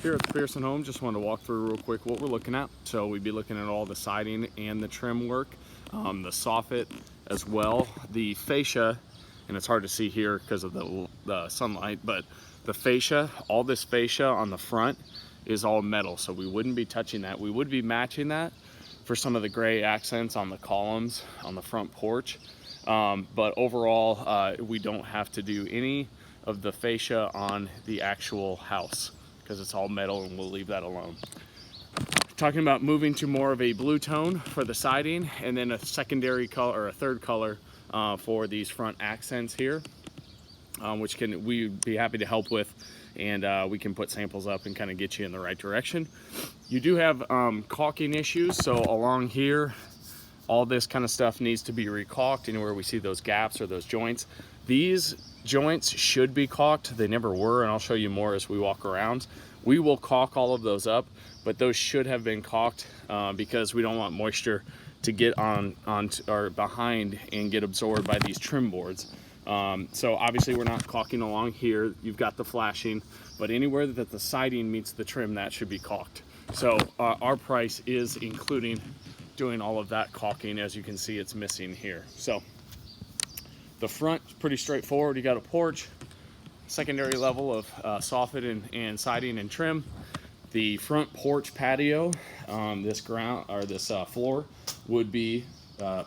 Here at the Pierson home, just wanted to walk through real quick what we're looking at. So we'd be looking at all the siding and the trim work, the soffit as well, the fascia, and it's hard to see here because of the sunlight, but the fascia, all this fascia on the front is all metal, so we wouldn't be touching that. We would be matching that for some of the gray accents on the columns on the front porch, but overall we don't have to do any of the fascia on the actual house because it's all metal, and we'll leave that alone. Talking about moving to more of a blue tone for the siding, and then a secondary color or a third color for these front accents here, which we'd be happy to help with, and we can put samples up and kind of get you in the right direction. You do have caulking issues, so along here all this kind of stuff needs to be recaulked. Anywhere we see those gaps or those joints, these joints should be caulked. They never were, and I'll show you more as we walk around. We will caulk all of those up, but those should have been caulked because we don't want moisture to get on or behind and get absorbed by these trim boards. So obviously we're not caulking along here. You've got the flashing, but anywhere that the siding meets the trim, that should be caulked. So our price is including doing all of that caulking. As you can see, it's missing here. So the front is pretty straightforward. You got a porch, secondary level of soffit and siding and trim. The front porch patio, this floor would be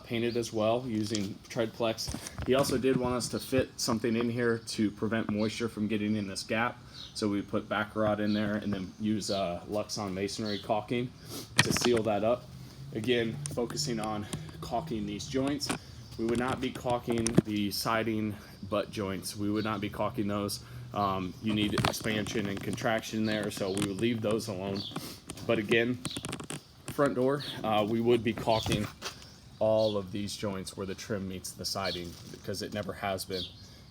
painted as well using Treadplex. He also did want us to fit something in here to prevent moisture from getting in this gap. So we put back rod in there and then use Luxon masonry caulking to seal that up. Again, focusing on caulking these joints. We would not be caulking the siding butt joints. We would not be caulking those. You need expansion and contraction there, so we would leave those alone. But again, front door, we would be caulking all of these joints where the trim meets the siding, because it never has been,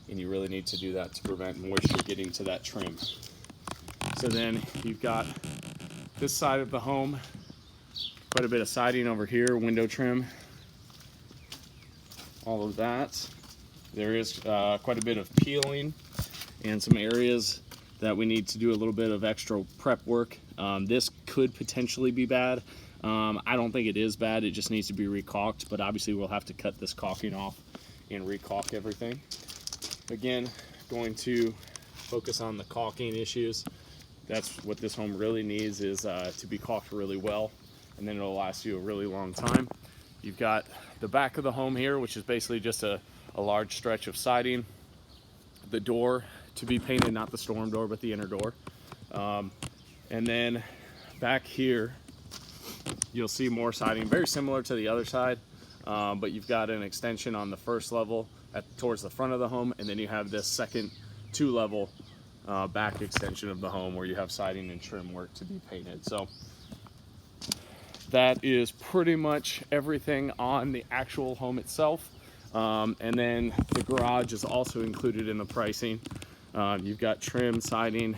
and you really need to do that to prevent moisture getting to that trim. So then you've got this side of the home, quite a bit of siding over here, window trim, all of that. There is quite a bit of peeling and some areas that we need to do a little bit of extra prep work. This could potentially be bad. I don't think it is bad, it just needs to be recaulked, but obviously we'll have to cut this caulking off and recaulk everything. Again, going to focus on the caulking issues. That's what this home really needs, is to be caulked really well, and then it'll last you a really long time. You've got the back of the home here, which is basically just a large stretch of siding. The door to be painted, not the storm door, but the inner door. And then back here, you'll see more siding, very similar to the other side, but you've got an extension on the first level towards the front of the home, and then you have this second two-level back extension of the home where you have siding and trim work to be painted. So that is pretty much everything on the actual home itself. And then the garage is also included in the pricing. You've got trim, siding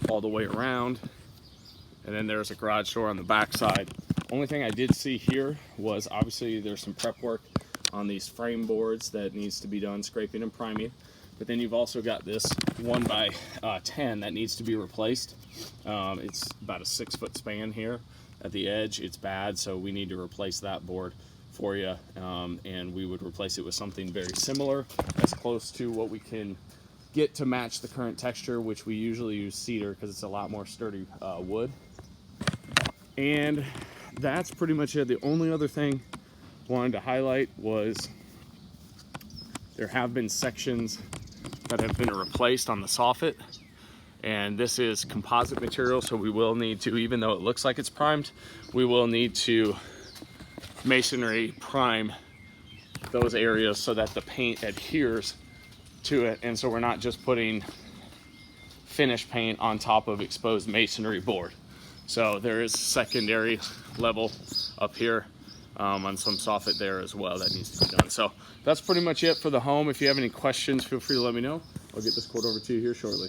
all the way around, and then there's a garage door on the back side. Only thing I did see here was obviously there's some prep work on these frame boards that needs to be done, scraping and priming. But then you've also got this 1x10 that needs to be replaced. It's about a 6-foot span here at the edge. It's bad, so we need to replace that board for you, and we would replace it with something very similar, as close to what we can get to match the current texture, which we usually use cedar because it's a lot more sturdy wood. And that's pretty much it. The only other thing I wanted to highlight was there have been sections that have been replaced on the soffit, and this is composite material, so we will need to, even though it looks like it's primed, we will need to masonry prime those areas so that the paint adheres to it, and so we're not just putting finished paint on top of exposed masonry board. So there is secondary level up here on some soffit there as well that needs to be done. So that's pretty much it for the home. If you have any questions, feel free to let me know. I'll get this quote over to you here shortly.